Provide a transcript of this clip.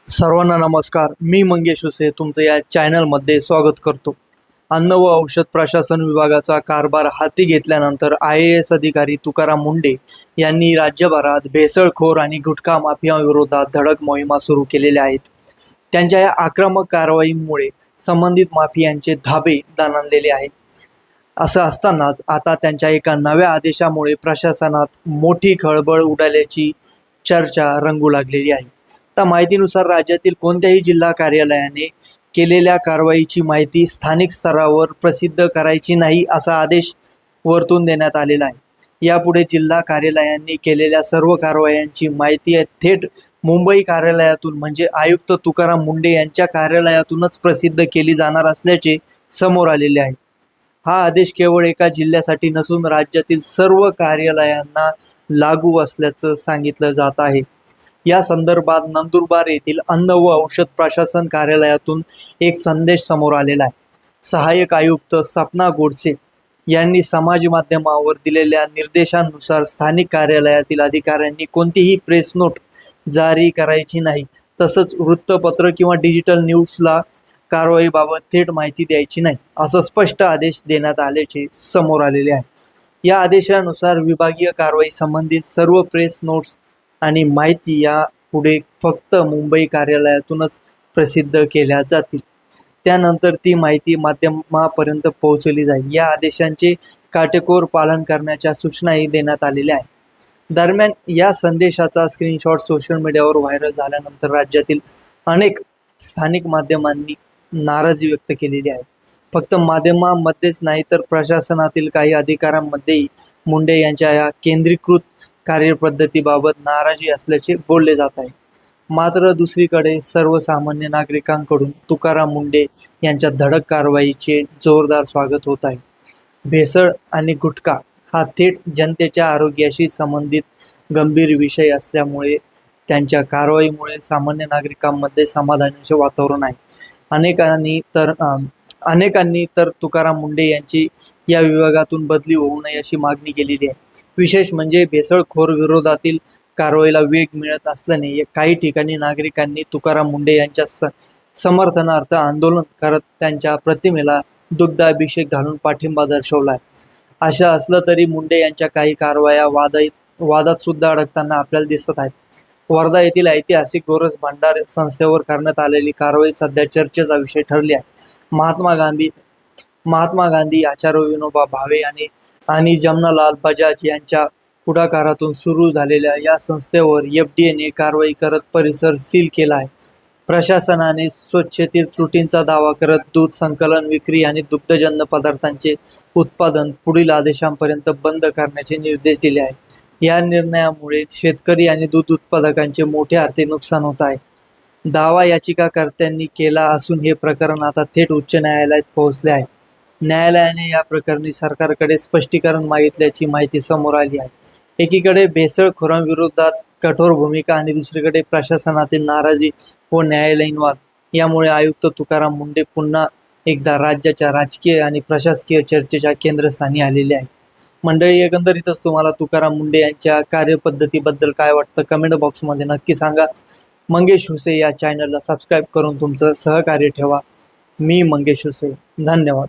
सर्वांना नमस्कार. मी मंगेश हुसे तुमचं या चॅनलमध्ये स्वागत करतो. अन्न व औषध प्रशासन विभागाचा कारभार हाती घेतल्यानंतर IAS अधिकारी तुकाराम मुंढे यांनी राज्यभरात भेसळखोर आणि गुटखा माफियाविरोधात धडक मोहिमा सुरू केलेल्या आहेत. त्यांच्या या आक्रमक कारवाईमुळे संबंधित माफियांचे धाबे दणाणलेले आहेत. असं असतानाच आता त्यांच्या एका नव्या आदेशामुळे प्रशासनात मोठी खळबळ उडाल्याची चर्चा रंगू लागलेली आहे. त्या माहितीनुसार राज्यातील कोणत्याही जिल्हा कार्यालयाने केलेल्या कारवाईची माहिती स्थानिक स्तरावर प्रसिद्ध करायची नाही असा आदेश वरतून देण्यात आलेला आहे. यापुढे जिल्हा कार्यालयांनी केलेल्या सर्व कारवायांची माहिती थेट मुंबई कार्यालयातून म्हणजे आयुक्त तुकाराम मुंढे यांच्या कार्यालयातूनच प्रसिद्ध केली जाणार असल्याचे समोर आलेले आहे. हा आदेश केवळ एका जिल्ह्यासाठी नसून राज्यातील सर्व कार्यालयांना लागू असल्याचं सांगितलं जात आहे. या संदर्भात नंदुरबार येथील अन्न व औषध प्रशासन कार्यालयातून एक संदेश समोर आलेला आहे. सहाय्यक आयुक्त सपना गोडसे यांनी समाज माध्यमावर दिलेल्या निर्देशांनुसार स्थानिक कार्यालयातील अधिकाऱ्यांनी कोणतीही प्रेस नोट जारी करायची नाही, तसंच वृत्तपत्र किंवा डिजिटल न्यूजला कारवाईबाबत थेट माहिती द्यायची नाही, असं स्पष्ट आदेश देण्यात आल्याचे समोर आलेले आहे. या आदेशानुसार विभागीय कारवाई संबंधित सर्व प्रेस नोट्स आणि माहिती या पुढे फक्त मुंबई कार्यालयातूनच प्रसिद्ध केल्या जातील. त्यानंतर ती माहिती माध्यमापर्यंत पोहोचवली जाईल. या आदेशांचे काटेकोर पालन करण्याच्या सूचनाही देण्यात आलेल्या आहेत. दरम्यान या संदेशाचा स्क्रीनशॉट सोशल मीडियावर व्हायरल झाल्यानंतर राज्यातील अनेक स्थानिक माध्यमांनी नाराजी व्यक्त केलेली आहे. फक्त माध्यमांमध्येच नाही तर प्रशासनातील काही अधिकाऱ्यांमध्येही मुंढे यांच्या या केंद्रीकृत कार्यपद्धतीबाबत नाराजी असल्याचे बोलले जात आहे. मात्र दुसरीकडे सर्वसामान्य नागरिकांकडून तुकाराम मुंढे यांच्या धडक कारवाईचे जोरदार स्वागत होत आहे. भेसळ आणि गुटखा हा थेट जनतेच्या आरोग्याशी संबंधित गंभीर विषय असल्यामुळे त्यांच्या कारवाईमुळे सामान्य नागरिकांमध्ये समाधानाचे वातावरण आहे. अनेकांनी तर तुकाराम मुंढे यांची या विभागातून बदली होऊ नये अशी मागणी केलेली आहे. विशेष म्हणजे भेसळखोर विरोधातील कारवाईला वेग मिळत असल्याने काही ठिकाणी नागरिकांनी तुकाराम मुंढे यांच्या समर्थनार्थ आंदोलन करत त्यांच्या प्रतिमेला दुग्धाभिषेक घालून पाठिंबा दर्शवला आहे. अशा असलं तरी मुंढे यांच्या काही कारवाया वादात सुद्धा अडकताना आपल्याला दिसत आहेत. वर्धा येथील ऐतिहासिक गोरस भांडार संस्थेवर करण्यात आलेली कारवाई सध्या चर्चेचा विषय ठरली आहे. महात्मा गांधी, आचार्य विनोबा भावे आणि जमनालाल बजाज यांच्या पुढाकारातून सुरू झालेल्या या संस्थेवर FDAने कारवाई करत परिसर सील केला आहे. प्रशासनाने स्वच्छतेतील त्रुटींचा दावा करत दूध संकलन, विक्री आणि दुग्धजन्य पदार्थांचे उत्पादन पुढील आदेशांपर्यंत बंद करण्याचे निर्देश दिले आहेत. या निर्णयामुळे शेतकरी आणि दूध उत्पादकांचे मोठे आर्थिक नुकसान होत आहे. दावा याचिकाकर्त्यांनी केला असून हे प्रकरण आता थेट उच्च न्यायालयात पोहोचले आहे. न्यायालयाने या प्रकरणी सरकारकडे स्पष्टीकरण मागितल्याची माहिती समोर आली आहे. एकीकडे भेसळखोरांविरोधात कठोर भूमिका आणि दुसरीकडे प्रशासनातील नाराजी व न्यायालयीन वाद यामुळे आयुक्त तुकाराम मुंढे पुन्हा एकदा राज्याच्या राजकीय आणि प्रशासकीय चर्चेच्या केंद्रस्थानी आलेले आहे. मंडळी, एकंदरीतच तुम्हाला तुकाराम मुंढे यांच्या कार्यपद्धतीबद्दल काय वाटतं कमेंट बॉक्समध्ये नक्की सांगा. मंगेश हुसे या चॅनलला सबस्क्राईब करून तुमचं सहकार्य ठेवा. मी मंगेश हुसे. धन्यवाद.